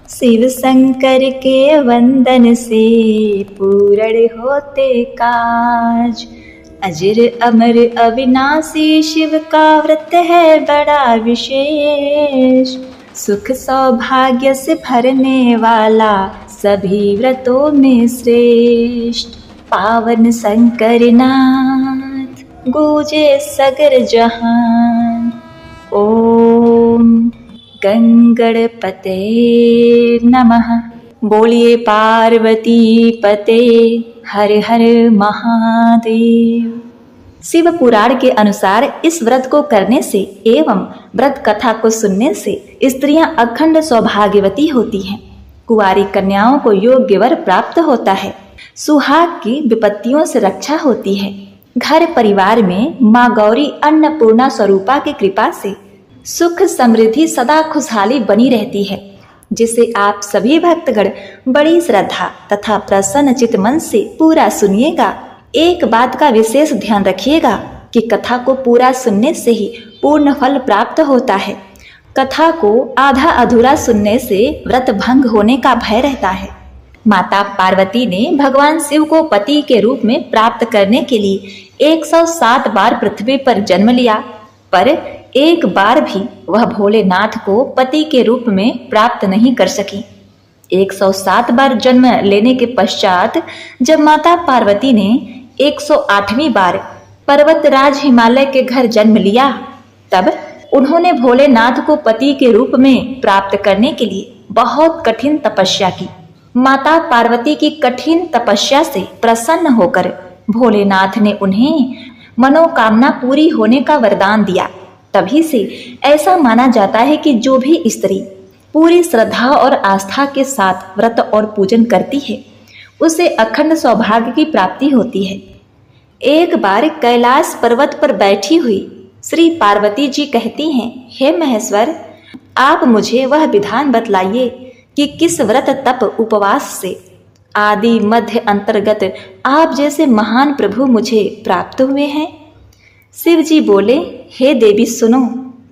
शिव शंकर के वंदन से पूर्ण होते काज। अजर अमर अविनाशी शिव का व्रत है बड़ा विशेष। सुख सौभाग्य से भरने वाला सभी व्रतों में श्रेष्ठ। पावन शंकर नाथ गूंजे सगर जहान। ओम गंगणपते नमः। बोलिए पार्वती पते हर हर महादेव। शिव पुराण के अनुसार इस व्रत को करने से एवं व्रत कथा को सुनने से स्त्रियां अखंड सौभाग्यवती होती हैं। कुंवारी कन्याओं को योग्य वर प्राप्त होता है। सुहाग की विपत्तियों से रक्षा होती है। घर परिवार में माँ गौरी अन्नपूर्णा स्वरूपा की कृपा से सुख समृद्धि सदा खुशहाली बनी रहती है, जिसे आप सभी भक्तगण बड़ी श्रद्धा तथा प्रसन्न चित मन से पूरा सुनिएगा। एक बात का विशेष ध्यान रखिएगा कि कथा को पूरा सुनने से ही पूर्ण फल प्राप्त होता है। कथा को आधा अधूरा सुनने से व्रत भंग होने का भय रहता है। माता पार्वती ने भगवान शिव को पति के रूप में प्राप्त करने के लिए 107 बार पृथ्वी पर जन्म लिया, पर एक बार भी वह भोलेनाथ को पति के रूप में प्राप्त नहीं कर सकी। 107 बार जन्म लेने के पश्चात जब माता पार्वती ने 108वीं बार पर्वतराज हिमालय के घर जन्म लिया, तब उन्होंने भोलेनाथ को पति के रूप में प्राप्त करने के लिए बहुत कठिन तपस्या की। माता पार्वती की कठिन तपस्या से प्रसन्न होकर भोलेनाथ ने उन्हें मनोकामना पूरी होने का वरदान दिया। तभी से ऐसा माना जाता है कि जो भी स्त्री पूरी श्रद्धा और आस्था के साथ व्रत और पूजन करती है, उसे अखंड सौभाग्य की प्राप्ति होती है। एक बार कैलाश पर्वत पर बैठी हुई श्री पार्वती जी कहती हैं, हे महेश्वर, आप मुझे वह विधान बतलाइए कि किस व्रत तप उपवास से आदि मध्य अंतर्गत आप जैसे महान प्रभु मुझे प्राप्त हुए हैं। शिव जी बोले, हे देवी सुनो,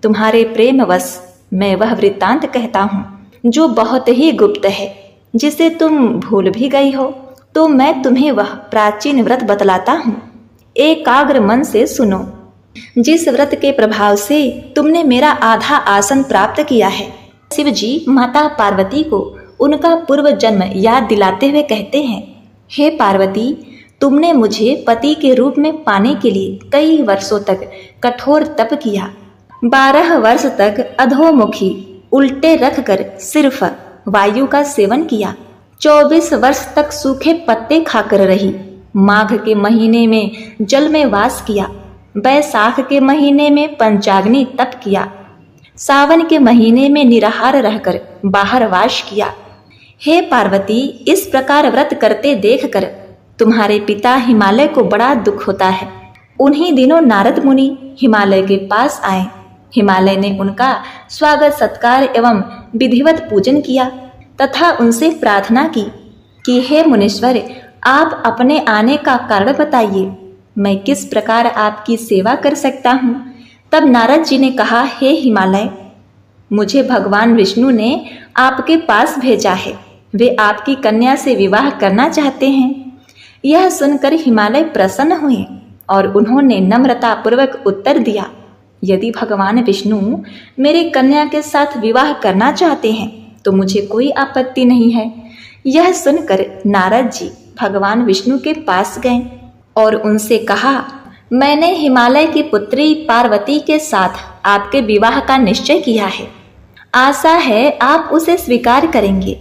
तुम्हारे प्रेमवश मैं वह वृत्तांत कहता हूँ जो बहुत ही गुप्त है, जिसे तुम भूल भी गई हो, तो मैं तुम्हें वह प्राचीन व्रत बतलाता हूँ। एकाग्र मन से सुनो। जिस व्रत के प्रभाव से तुमने मेरा आधा आसन प्राप्त किया है। शिव जी माता पार्वती को उनका पूर्व जन्म याद दिलाते हुए कहते हैं, हे पार्वती, तुमने मुझे पति के रूप में पाने के लिए कई वर्षों तक कठोर तप किया। 12 वर्ष तक अधोमुखी उल्टे रखकर सिर्फ वायु का सेवन किया। 24 वर्ष तक सूखे पत्ते खाकर रही। माघ के महीने में जल में वास किया। बैसाख के महीने में पंचाग्नि तप किया। सावन के महीने में निराहार रहकर बाहर वास किया। हे पार्वती, इस प्रकार व्रत करते देखकर तुम्हारे पिता हिमालय को बड़ा दुख होता है। उन्हीं दिनों नारद मुनि हिमालय के पास आए। हिमालय ने उनका स्वागत सत्कार एवं विधिवत पूजन किया तथा उनसे प्रार्थना की कि हे मुनीश्वर, आप अपने आने का कारण बताइए, मैं किस प्रकार आपकी सेवा कर सकता हूँ। तब नारद जी ने कहा, हे हिमालय, मुझे भगवान विष्णु ने आपके पास भेजा है। वे आपकी कन्या से विवाह करना चाहते हैं। यह सुनकर हिमालय प्रसन्न हुए और उन्होंने नम्रता पूर्वक उत्तर दिया, यदि भगवान विष्णु मेरे कन्या के साथ विवाह करना चाहते हैं तो मुझे कोई आपत्ति नहीं है। यह सुनकर नारद जी भगवान विष्णु के पास गए और उनसे कहा, मैंने हिमालय की पुत्री पार्वती के साथ आपके विवाह का निश्चय किया है। आशा है आप उसे स्वीकार करेंगे।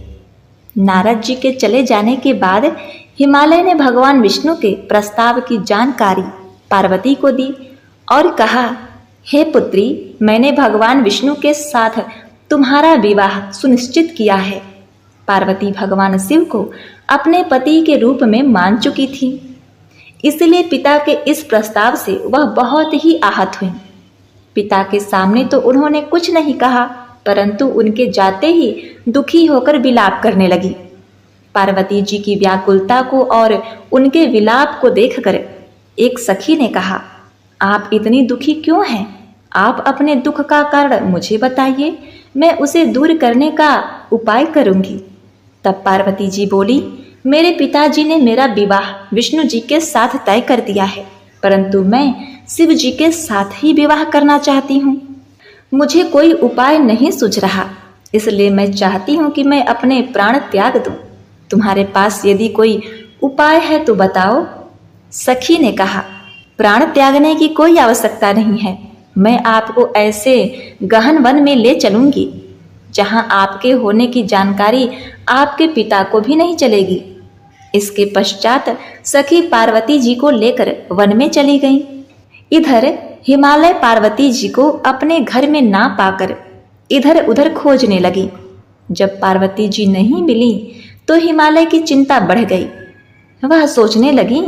नारद जी के चले जाने के बाद हिमालय ने भगवान विष्णु के प्रस्ताव की जानकारी पार्वती को दी और कहा, हे पुत्री, मैंने भगवान विष्णु के साथ तुम्हारा विवाह सुनिश्चित किया है। पार्वती भगवान शिव को अपने पति के रूप में मान चुकी थी, इसलिए पिता के इस प्रस्ताव से वह बहुत ही आहत हुई। पिता के सामने तो उन्होंने कुछ नहीं कहा, परंतु उनके जाते ही दुखी होकर विलाप करने लगी। पार्वती जी की व्याकुलता को और उनके विलाप को देखकर एक सखी ने कहा, आप इतनी दुखी क्यों हैं? आप अपने दुख का कारण मुझे बताइए, मैं उसे दूर करने का उपाय करूंगी। तब पार्वती जी बोली, मेरे पिताजी ने मेरा विवाह विष्णु जी के साथ तय कर दिया है, परंतु मैं शिव जी के साथ ही विवाह करना चाहती हूँ। मुझे कोई उपाय नहीं सूझ रहा, इसलिए मैं चाहती हूँ कि मैं अपने प्राण त्याग दूं। तुम्हारे पास यदि कोई उपाय है तो बताओ। सखी ने कहा, प्राण त्यागने की कोई आवश्यकता नहीं है। मैं आपको ऐसे गहन वन में ले चलूंगी जहां आपके होने की जानकारी आपके पिता को भी नहीं चलेगी। इसके पश्चात सखी पार्वती जी को लेकर वन में चली गईं। इधर हिमालय पार्वती जी को अपने घर में ना पाकर इधर उधर खोजने लगी। जब पार्वती जी नहीं मिली तो हिमालय की चिंता बढ़ गई। वह सोचने लगी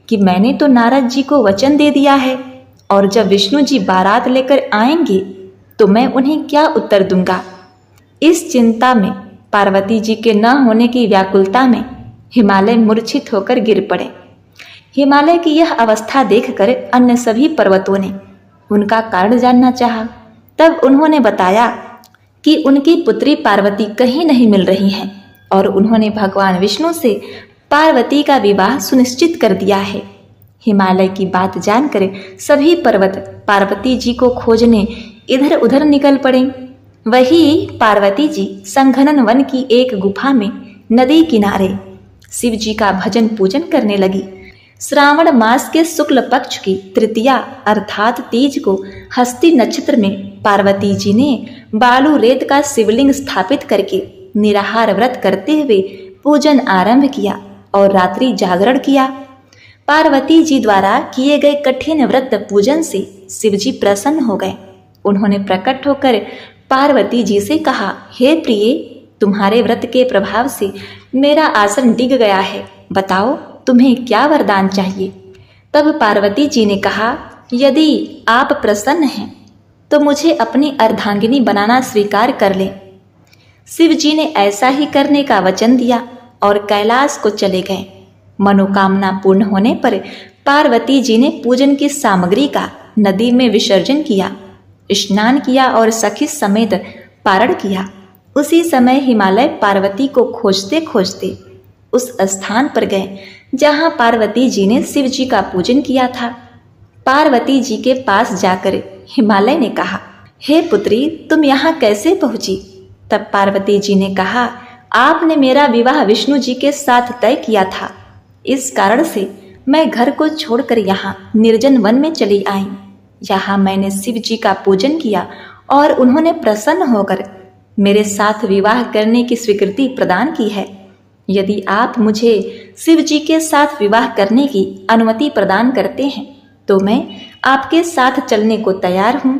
कि मैंने तो नारद जी को वचन दे दिया है, और जब विष्णु जी बारात लेकर आएंगे तो मैं उन्हें क्या उत्तर दूंगा। इस चिंता में, पार्वती जी के न होने की व्याकुलता में हिमालय मूर्छित होकर गिर पड़े। हिमालय की यह अवस्था देखकर अन्य सभी पर्वतों ने उनका कारण जानना चाहा। तब उन्होंने बताया कि उनकी पुत्री पार्वती कहीं नहीं मिल रही है, और उन्होंने भगवान विष्णु से पार्वती का विवाह सुनिश्चित कर दिया है। हिमालय की बात जानकर सभी पर्वत पार्वती जी को खोजने इधर उधर निकल पड़े। वही पार्वती जी संघनन वन की एक गुफा में नदी किनारे शिव जी का भजन पूजन करने लगी। श्रावण मास के शुक्ल पक्ष की तृतीया अर्थात तीज को हस्ती नक्षत्र में पार्वती जी ने बालू रेत का शिवलिंग स्थापित करके निराहार व्रत करते हुए पूजन आरंभ किया और रात्रि जागरण किया। पार्वती जी द्वारा किए गए कठिन व्रत पूजन से शिव जी प्रसन्न हो गए। उन्होंने प्रकट होकर पार्वती जी से कहा, हे प्रिय, तुम्हारे व्रत के प्रभाव से मेरा आसन डिग गया है, बताओ तुम्हें क्या वरदान चाहिए। तब पार्वती जी ने कहा, यदि आप प्रसन्न हैं तो मुझे अपनी अर्धांगिनी बनाना स्वीकार कर लें। शिव जी ने ऐसा ही करने का वचन दिया और कैलाश को चले गए। मनोकामना पूर्ण होने पर पार्वती जी ने पूजन की सामग्री का नदी में विसर्जन किया, स्नान किया और सखी समेत पारण किया। उसी समय हिमालय पार्वती को खोजते खोजते उस स्थान पर गए जहां पार्वती जी ने शिव जी का पूजन किया था। पार्वती जी के पास जाकर हिमालय ने कहा, हे पुत्री, तुम यहाँ कैसे पहुंची। तब पार्वती जी ने कहा, आपने मेरा विवाह विष्णु जी के साथ तय किया था, इस कारण से मैं घर को छोड़कर यहाँ निर्जन वन में चली आई। यहाँ मैंने शिव जी का पूजन किया और उन्होंने प्रसन्न होकर मेरे साथ विवाह करने की स्वीकृति प्रदान की है। यदि आप मुझे शिव जी के साथ विवाह करने की अनुमति प्रदान करते हैं तो मैं आपके साथ चलने को तैयार हूँ।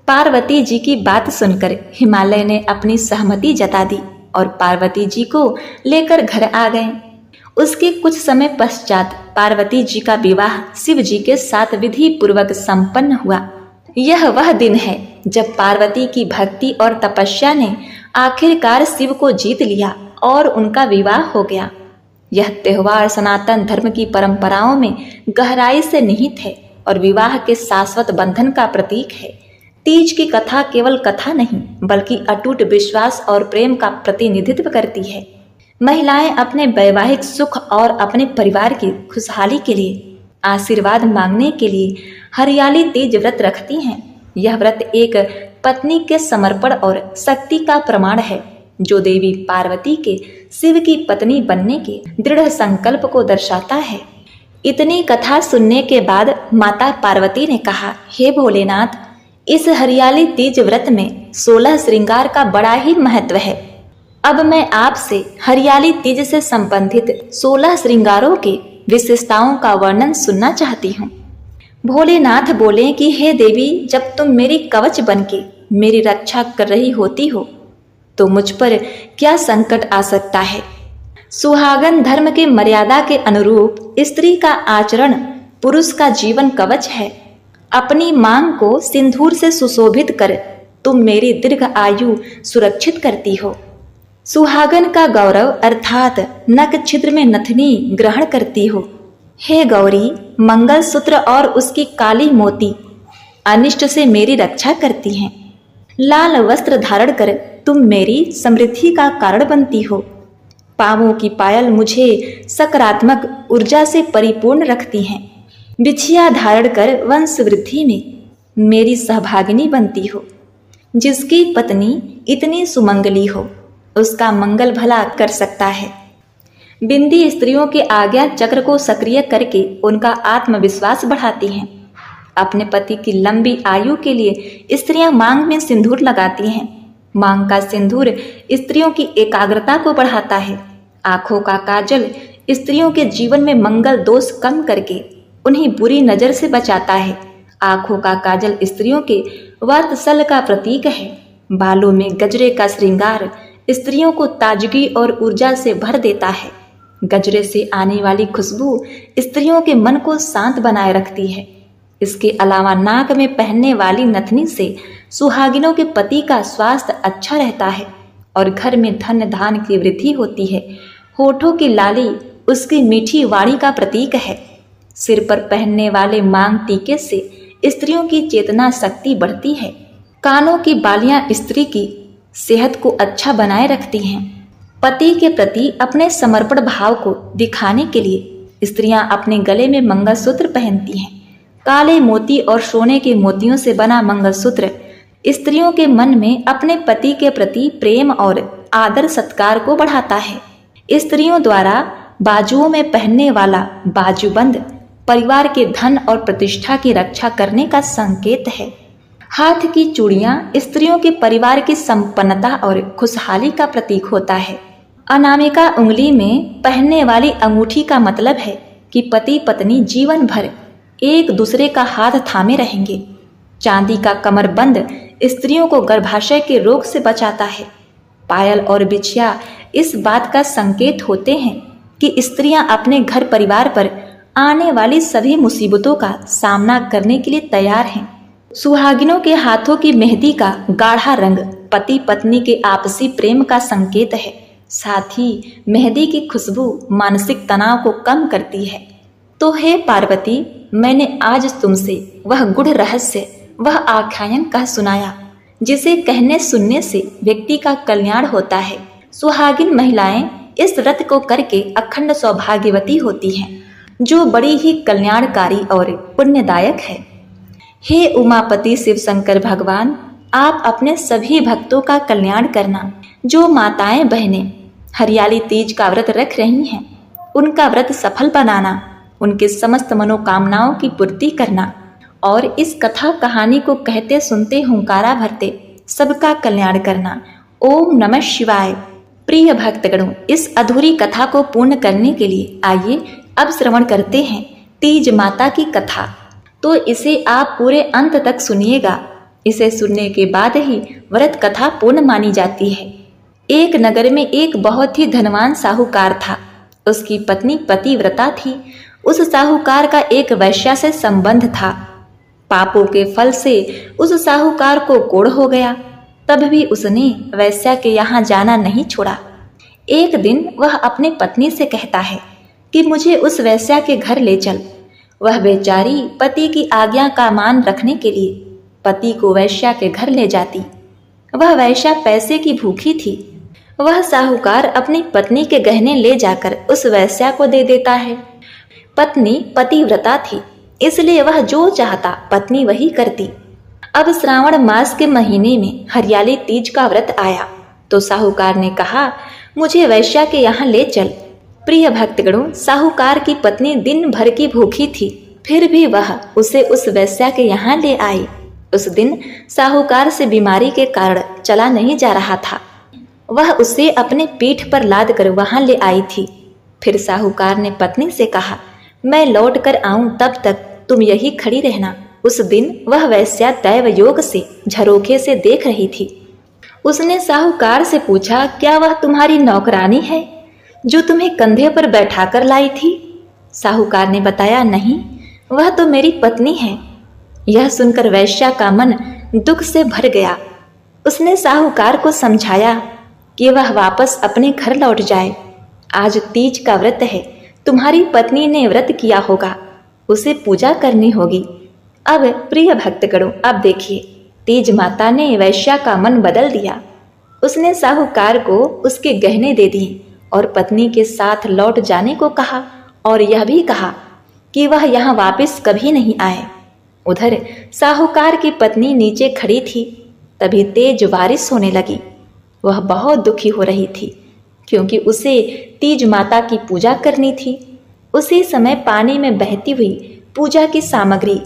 पार्वती जी की बात सुनकर हिमालय ने अपनी सहमति जता दी और पार्वती जी को लेकर घर आ गए। उसके कुछ समय पश्चात पार्वती जी का विवाह शिव जी के साथ विधि पूर्वक संपन्न हुआ। यह वह दिन है जब पार्वती की भक्ति और तपस्या ने आखिरकार शिव को जीत लिया और उनका विवाह हो गया। यह त्योहार सनातन धर्म की परंपराओं में गहराई से निहित है और विवाह के शाश्वत बंधन का प्रतीक है। तीज की कथा केवल कथा नहीं बल्कि अटूट विश्वास और प्रेम का प्रतिनिधित्व करती है। महिलाएं अपने वैवाहिक सुख और अपने परिवार की खुशहाली के लिए आशीर्वाद मांगने के लिए हरियाली तीज व्रत रखती हैं। यह व्रत एक पत्नी के समर्पण और शक्ति का प्रमाण है जो देवी पार्वती के शिव की पत्नी बनने के दृढ़ संकल्प को दर्शाता है। इतनी कथा सुनने के बाद माता पार्वती ने कहा, हे भोलेनाथ, इस हरियाली तीज व्रत में 16 श्रृंगार का बड़ा ही महत्व है। अब मैं आपसे हरियाली तीज से संबंधित 16 श्रृंगारों के विशेषताओं का वर्णन सुनना चाहती हूँ। भोलेनाथ बोले कि हे देवी, जब तुम मेरी कवच बनके मेरी रक्षा कर रही होती हो तो मुझ पर क्या संकट आ सकता है। सुहागन धर्म के मर्यादा के अनुरूप स्त्री का आचरण पुरुष का जीवन कवच है। अपनी मांग को सिंदूर से सुशोभित कर तुम मेरी दीर्घ आयु सुरक्षित करती हो। सुहागन का गौरव अर्थात नख छिद्र में नथनी ग्रहण करती हो। हे गौरी, मंगलसूत्र और उसकी काली मोती अनिष्ट से मेरी रक्षा करती हैं। लाल वस्त्र धारण कर तुम मेरी समृद्धि का कारण बनती हो। पांवों की पायल मुझे सकारात्मक ऊर्जा से परिपूर्ण रखती हैं। बिछिया धारण कर वंश वृद्धि में मेरी सहभागिनी बनती हो। जिसकी पत्नी इतनी सुमंगली हो, उसका मंगल भला कर सकता है। बिंदी स्त्रियों के आज्ञा चक्र को सक्रिय करके उनका आत्मविश्वास बढ़ाती हैं। अपने पति की लंबी आयु के लिए स्त्रियां मांग में सिंदूर लगाती हैं। मांग का सिंदूर स्त्रियों की एकाग्रता को बढ़ाता है। आंखों का काजल स्त्रियों के जीवन में मंगल दोष कम करके उन्हें बुरी नजर से बचाता है। आंखों का काजल स्त्रियों के वात्सल्य का प्रतीक है। बालों में गजरे का श्रृंगार स्त्रियों को ताजगी और ऊर्जा से भर देता है। गजरे से आने वाली खुशबू स्त्रियों के मन को शांत बनाए रखती है। इसके अलावा नाक में पहनने वाली नथनी से सुहागिनों के पति का स्वास्थ्य अच्छा रहता है और घर में धन धान की वृद्धि होती है। होठों की लाली उसकी मीठी वाणी का प्रतीक है। सिर पर पहनने वाले मांग टीके से स्त्रियों की चेतना शक्ति बढ़ती है। कानों की बालियां स्त्री की सेहत को अच्छा बनाए रखती हैं। पति के प्रति अपने समर्पण भाव को दिखाने के लिए स्त्रियां अपने गले में मंगलसूत्र पहनती हैं। काले मोती और सोने के मोतियों से बना मंगलसूत्र स्त्रियों के मन में अपने पति के प्रति प्रेम और आदर सत्कार को बढ़ाता है। स्त्रियों द्वारा बाजुओं में पहनने वाला बाजूबंद परिवार के धन और प्रतिष्ठा की रक्षा करने का संकेत है। हाथ की चूड़ियां स्त्रियों के परिवार की संपन्नता और खुशहाली का प्रतीक होता है। अनामिका उंगली में पहनने वाली अंगूठी का मतलब है कि पति पत्नी जीवन भर एक दूसरे का हाथ थामे रहेंगे। चांदी का कमरबंद स्त्रियों को गर्भाशय के रोग से बचाता है। पायल और बिछिया इस बात का संकेत होते हैं कि स्त्रियां अपने घर परिवार पर आने वाली सभी मुसीबतों का सामना करने के लिए तैयार हैं। सुहागिनों के हाथों की मेहंदी का गाढ़ा रंग पति पत्नी के आपसी प्रेम का संकेत है। साथ ही मेहंदी की खुशबू मानसिक तनाव को कम करती है। तो हे पार्वती, मैंने आज तुमसे वह गूढ़ रहस्य, वह आख्यान कह सुनाया जिसे कहने सुनने से व्यक्ति का कल्याण होता है। सुहागिन महिलाएं इस व्रत को करके अखंड सौभाग्यवती होती हैं, जो बड़ी ही कल्याणकारी और पुण्यदायक है। हे उमापति शिव शंकर भगवान, आप अपने सभी भक्तों का कल्याण करना। जो माताएं बहनें हरियाली तीज का व्रत रख रही हैं, उनका व्रत सफल बनाना, उनके समस्त मनोकामनाओं की पूर्ति करना और इस कथा कहानी को कहते सुनते हुंकारा भरते सबका कल्याण करना। ओम नमः शिवाय। प्रिय भक्तगणों, इस अधूरी कथा को पूर्ण करने के लिए आइए अब श्रवण करते हैं तीज माता की कथा। तो इसे आप पूरे अंत तक सुनिएगा। इसे सुनने के बाद ही व्रत कथा पूर्ण मानी जाती है। एक नगर में एक बहुत ही धनवान साहूकार था। उसकी पत्नी पतिव्रता थी। उस साहूकार का एक वैश्या से संबंध था। पापों के फल से उस साहूकार को कोढ़ हो गया, तब भी उसने वैश्या के यहाँ जाना नहीं छोड़ा। एक दिन वह अपनी पत्नी से कहता है कि मुझे उस वैश्या के घर ले चल। वह बेचारी पति की आज्ञा का मान रखने के लिए पति को वैश्या के घर ले जाती। वह वैश्या पैसे की भूखी थी। वह साहूकार अपनी पत्नी के गहने ले जाकर उस वैश्या को दे देता है। पत्नी पतिव्रता थी, इसलिए वह जो चाहता पत्नी वही करती। अब श्रावण मास के महीने में हरियाली तीज का व्रत आया तो साहूकार ने कहा, मुझे वैश्या के यहाँ ले चल। प्रिय भक्तगणों, साहूकार की पत्नी दिन भर की भूखी थी, फिर भी वह उसे उस वैश्या के यहाँ ले आई। उस दिन साहूकार से बीमारी के कारण चला नहीं जा रहा था। वह उसे अपने पीठ पर लाद कर वहां ले आई थी। फिर साहूकार ने पत्नी से कहा, मैं लौट कर आऊं तब तक तुम यही खड़ी रहना। उस दिन वह वैश्या दैव योग से झरोखे से देख रही थी। उसने साहूकार से पूछा, क्या वह तुम्हारी नौकरानी है जो तुम्हें कंधे पर बैठा कर लाई थी? साहूकार ने बताया, नहीं, वह तो मेरी पत्नी है। यह सुनकर वैश्या का मन दुख से भर गया। उसने साहूकार को समझाया कि वह वापस अपने घर लौट जाए। आज तीज का व्रत है, तुम्हारी पत्नी ने व्रत किया होगा, उसे पूजा करनी होगी। अब प्रिय भक्तगणों, अब देखिए, तीज माता ने वैश्या का मन बदल दिया। उसने साहूकार को उसके गहने दे दिए और पत्नी के साथ लौट जाने को कहा और यह भी कहा कि वह यहाँ वापस कभी नहीं आए। उधर साहूकार की पत्नी नीचे खड़ी थी। तभी तेज बारिश होने लगी। वह बहुत दुखी हो रही थी क्योंकि उसे तीज माता की पूजा करनी थी। उसी समय पानी में बहती हुई पूजा की सामग्री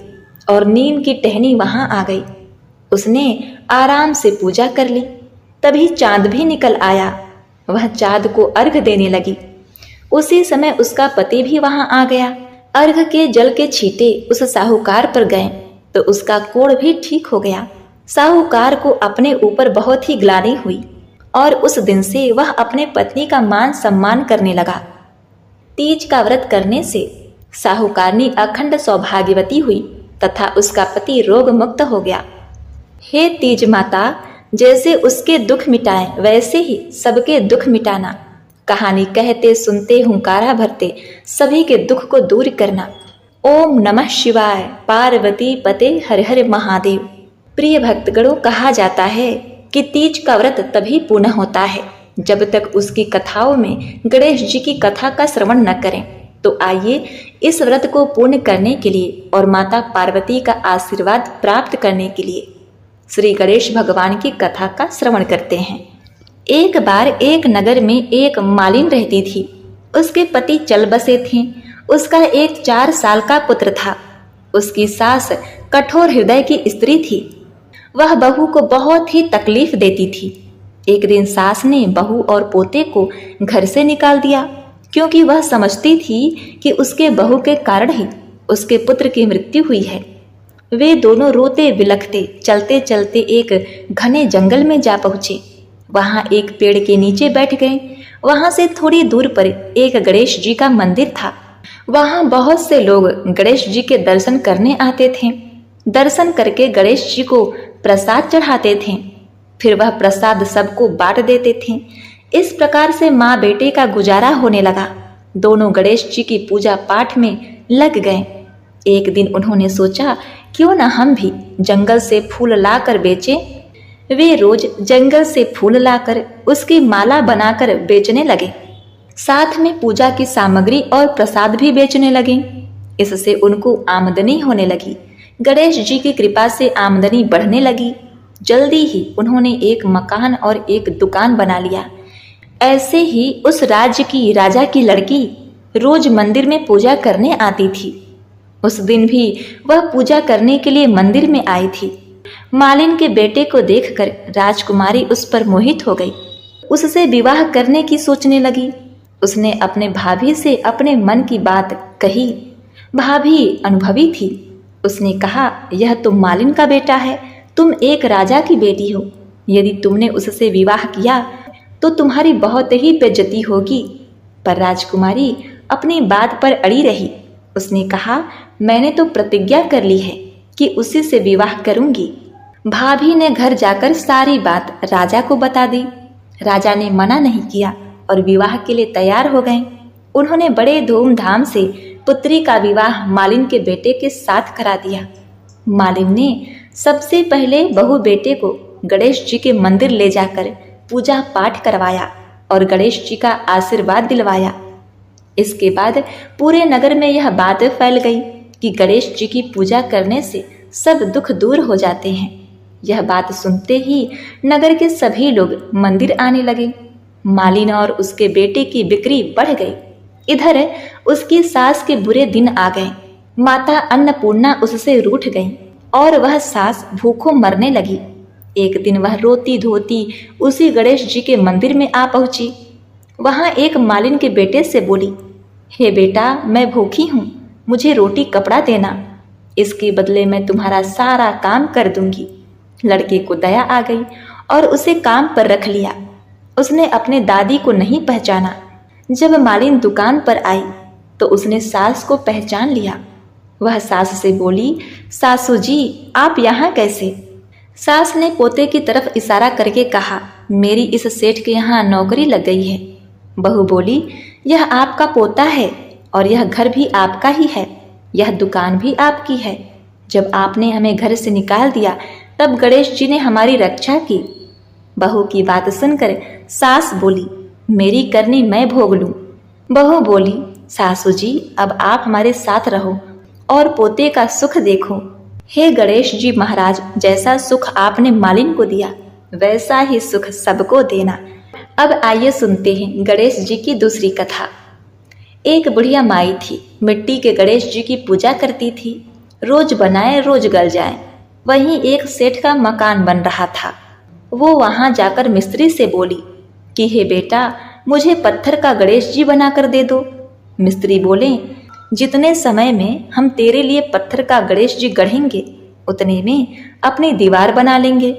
और नीम की टहनी वहां आ गई। उसने आराम से पूजा कर ली। तभी चांद भी निकल आया। वह चांद को अर्घ देने लगी। उसी समय उसका पति भी वहां आ गया। अर्घ के जल के छींटे उस साहूकार पर गए तो उसका कोढ़ भी ठीक हो गया। साहूकार को अपने ऊपर बहुत ही ग्लानि हुई और उस दिन से वह अपने पत्नी का मान सम्मान करने लगा। तीज का व्रत करने से साहूकारनी अखंड सौभाग्यवती हुई तथा उसका पति रोग मुक्त हो गया। हे तीज माता, जैसे उसके दुख मिटाए वैसे ही सबके दुख मिटाना। कहानी कहते सुनते हुंकारा भरते सभी के दुख को दूर करना। ओम नमः शिवाय। पार्वती पते हर हर महादेव। प्रिय भक्तगणों, कहा जाता है कि तीज का व्रत तभी पूर्ण होता है जब तक उसकी कथाओं में गणेश जी की कथा का श्रवण न करें। तो आइए इस व्रत को पूर्ण करने के लिए और माता पार्वती का आशीर्वाद प्राप्त करने के लिए श्री गणेश भगवान की कथा का श्रवण करते हैं। एक बार एक नगर में एक मालिन रहती थी। उसके पति चल बसे थे। उसका एक 4 साल का पुत्र था। उसकी सास कठोर हृदय की स्त्री थी। वह बहू को बहुत ही तकलीफ देती थी। एक दिन सास ने बहू और पोते को घर से निकाल दिया क्योंकि वह समझती थी कि उसके बहू के कारण ही उसके पुत्र की मृत्यु हुई है। वे दोनों रोते बिलखते चलते चलते एक घने जंगल में जा पहुंचे। वहां एक पेड़ के नीचे बैठ गए। वहां से थोड़ी दूर पर एक गणेश जी का मंदिर था। वहां बहुत से लोग गणेश जी के दर्शन करने आते थे। दर्शन करके गणेश जी को प्रसाद चढ़ाते थे। फिर वह प्रसाद सबको बांट देते थे। इस प्रकार से माँ बेटे का गुजारा होने लगा। दोनों गणेश जी की पूजा पाठ में लग गए। एक दिन उन्होंने सोचा, क्यों न हम भी जंगल से फूल लाकर बेचें। वे रोज जंगल से फूल लाकर उसकी माला बनाकर बेचने लगे। साथ में पूजा की सामग्री और प्रसाद भी बेचने लगे। इससे उनको आमदनी होने लगी। गणेश जी की कृपा से आमदनी बढ़ने लगी। जल्दी ही उन्होंने एक मकान और एक दुकान बना लिया। ऐसे ही उस राज्य की राजा की लड़की रोज मंदिर में पूजा करने आती थी। उस दिन भी वह पूजा करने के लिए मंदिर में आई थी। मालिन के बेटे को देखकर राजकुमारी उस पर मोहित हो गई। उससे विवाह करने की सोचने लगी। उसने अपने भाभी से अपने मन की बात कही। भाभी अनुभवी थी। उसने कहा, यह तो मालिन का बेटा है। तुम एक राजा की बेटी हो। यदि तुमने उससे विवाह किया तो तुम्हारी बहुत ही बेइज्जती होगी। पर राजकुमारी अपनी बात पर अड़ी रही। उसने कहा, मैंने तो प्रतिज्ञा कर ली है कि उसी से विवाह करूंगी। भाभी ने घर जाकर सारी बात राजा को बता दी। राजा ने मना नहीं किया और विवाह के लिए तैयार हो गए। उन्होंने बड़े धूमधाम से पुत्री का विवाह मालिन के बेटे के साथ करा दिया। मालिन ने सबसे पहले बहू बेटे को गणेश जी के मंदिर ले जाकर पूजा पाठ करवाया और गणेश जी का आशीर्वाद दिलवाया। इसके बाद पूरे नगर में यह बात फैल गई कि गणेश जी की पूजा करने से सब दुख दूर हो जाते हैं। यह बात सुनते ही नगर के सभी लोग मंदिर आने लगे। मालिन और उसके बेटे की बिक्री बढ़ गई। इधर उसकी सास के बुरे दिन आ गए। माता अन्नपूर्णा उससे रूठ गई और वह सास भूखों मरने लगी। एक दिन वह रोती धोती उसी गणेश जी के मंदिर में आ पहुंची। वहां एक मालिन के बेटे से बोली, हे बेटा, मैं भूखी हूँ, मुझे रोटी कपड़ा देना। इसके बदले मैं तुम्हारा सारा काम कर दूंगी। लड़के को दया आ गई और उसे काम पर रख लिया। उसने अपने दादी को नहीं पहचाना। जब मालिन दुकान पर आई तो उसने सास को पहचान लिया। वह सास से बोली, सासू जी, आप यहाँ कैसे? सास ने पोते की तरफ इशारा करके कहा, मेरी इस सेठ के यहाँ नौकरी लग गई है। बहू बोली, यह आपका पोता है और यह घर भी आपका ही है, यह दुकान भी आपकी है। जब आपने हमें घर से निकाल दिया तब गणेश जी ने हमारी रक्षा की। बहू की बात सुनकर सास बोली, मेरी करनी मैं भोग लूं। बहू बोली, सासू जी अब आप हमारे साथ रहो और पोते का सुख देखो। हे गणेश जी महाराज, जैसा सुख आपने मालिन को दिया वैसा ही सुख सबको देना। अब आइए सुनते हैं गणेश जी की दूसरी कथा। एक बुढ़िया माई थी, मिट्टी के गणेश जी की पूजा करती थी। रोज बनाए रोज गल जाए। वहीं एक सेठ का मकान बन रहा था। वो वहां जाकर मिस्त्री से बोली कि हे बेटा, मुझे पत्थर का गणेश जी बनाकर दे दो। मिस्त्री बोले, जितने समय में हम तेरे लिए पत्थर का गणेश जी गढ़ेंगे उतने में अपनी दीवार बना लेंगे।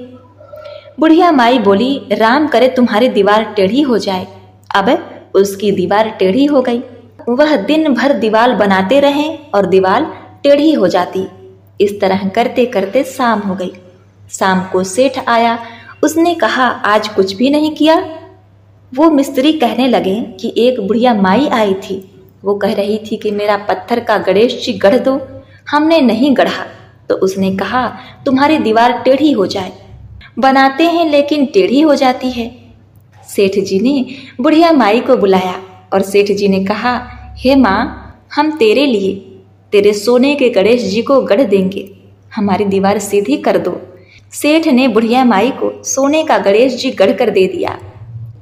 बुढ़िया माई बोली, राम करे तुम्हारी दीवार टेढ़ी हो जाए। अब उसकी दीवार टेढ़ी हो गई। वह दिन भर दीवार बनाते रहे और दीवार टेढ़ी हो जाती। इस तरह करते करते शाम हो गई। शाम को सेठ आया। उसने कहा, आज कुछ भी नहीं किया। वो मिस्त्री कहने लगे कि एक बुढ़िया माई आई थी। वो कह रही थी कि मेरा पत्थर का गणेश जी गढ़ दो। हमने नहीं गढ़ा तो उसने कहा तुम्हारी दीवार टेढ़ी हो जाए। बनाते हैं लेकिन टेढ़ी हो जाती है। सेठ जी ने बुढ़िया माई को बुलाया और सेठ जी ने कहा, हे माँ, हम तेरे लिए तेरे सोने के गणेश जी को गढ़ देंगे, हमारी दीवार सीधी कर दो। सेठ ने बुढ़िया माई को सोने का गणेश जी गढ़ कर दे दिया।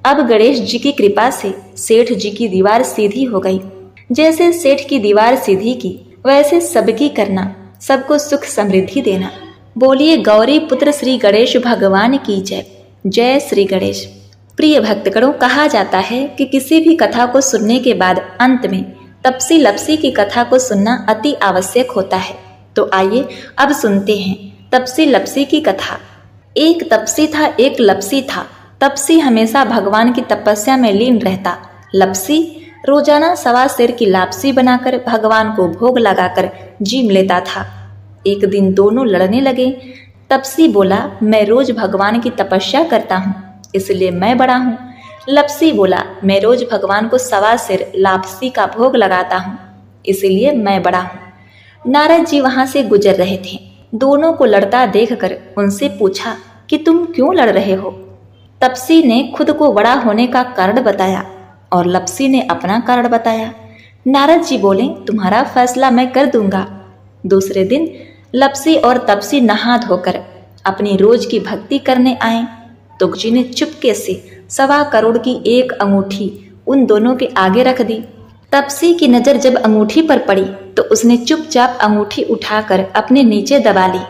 अब गणेश जी की कृपा से सेठ जी की दीवार सीधी हो गई। जैसे सेठ की दीवार सीधी की वैसे सबकी करना, सबको सुख समृद्धि देना। बोलिए गौरी पुत्र श्री गणेश भगवान की जय। जय श्री गणेश। प्रिय भक्तगणों, कहा जाता है कि किसी भी कथा को सुनने के बाद अंत में तपसी लपसी की कथा को सुनना अति आवश्यक होता है। तो आइए अब सुनते हैं तपसी लपसी की कथा। एक तपसी था, एक लपसी था। तपसी हमेशा भगवान की तपस्या में लीन रहता। लपसी रोजाना सवा सेर की लापसी बनाकर भगवान को भोग लगाकर जीम लेता था। एक दिन दोनों लड़ने लगे। तपसी बोला, मैं रोज भगवान की तपस्या करता हूँ इसलिए मैं बड़ा हूँ। लपसी बोला, मैं रोज भगवान को सवा सेर लापसी का भोग लगाता हूँ इसलिए मैं बड़ा हूँ। नारद जी वहां से गुजर रहे थे। दोनों को लड़ता देखकर उनसे पूछा कि तुम क्यों लड़ रहे हो। तपसी ने खुद को बड़ा होने का कारण बताया और लपसी ने अपना कारण बताया। नारद जी बोले, तुम्हारा फैसला मैं कर दूंगा। दूसरे दिन लपसी और तपसी नहा धोकर अपनी रोज की भक्ति करने आए तो जी ने चुपके से 1.25 करोड़ की एक अंगूठी उन दोनों के आगे रख दी। तपसी की नजर जब अंगूठी पर पड़ी तो उसने चुपचाप अंगूठी उठाकर अपने नीचे दबा ली।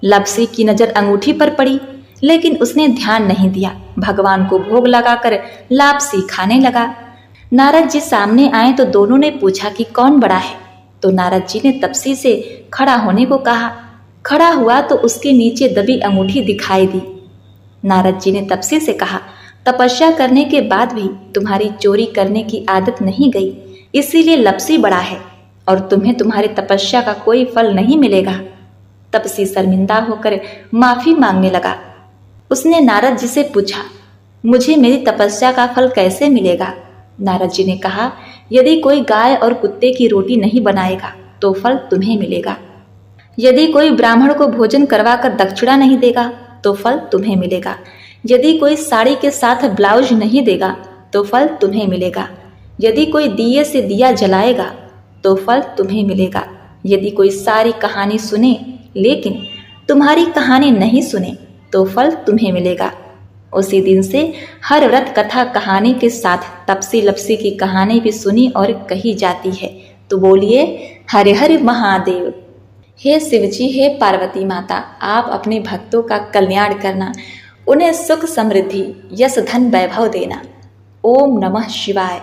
लपसी की नजर अंगूठी पर पड़ी लेकिन उसने ध्यान नहीं दिया। भगवान को भोग लगाकर लापसी खाने लगा। नारद जी सामने आए तो दोनों ने पूछा कि कौन बड़ा है। तो नारद जी ने तपसी से खड़ा होने को कहा। खड़ा हुआ तो उसके नीचे दबी अंगूठी दिखाई दी। नारद जी ने तपसी से कहा, तपस्या करने के बाद भी तुम्हारी चोरी करने की आदत नहीं गई, इसीलिए लपसी बड़ा है और तुम्हें तुम्हारी तपस्या का कोई फल नहीं मिलेगा। तपसी शर्मिंदा होकर माफी मांगने लगा। उसने नारद जी से पूछा, मुझे मेरी तपस्या का फल कैसे मिलेगा। नारद जी ने कहा, यदि कोई गाय और कुत्ते की रोटी नहीं बनाएगा तो फल तुम्हें मिलेगा। यदि कोई ब्राह्मण को भोजन करवाकर दक्षिणा नहीं देगा तो फल तुम्हें मिलेगा। यदि कोई साड़ी के साथ ब्लाउज नहीं देगा तो फल तुम्हें मिलेगा। यदि कोई दिए से दिया जलाएगा तो फल तुम्हें मिलेगा। यदि कोई सारी कहानी सुने लेकिन तुम्हारी कहानी नहीं सुने तो फल तुम्हें मिलेगा। उसी दिन से हर व्रत कथा कहानी के साथ तपसी लपसी की कहानी भी सुनी और कही जाती है। तो बोलिए हरे हरे महादेव। हे शिव जी, हे पार्वती माता, आप अपने भक्तों का कल्याण करना, उन्हें सुख समृद्धि यश धन वैभव देना। ओम नमः शिवाय।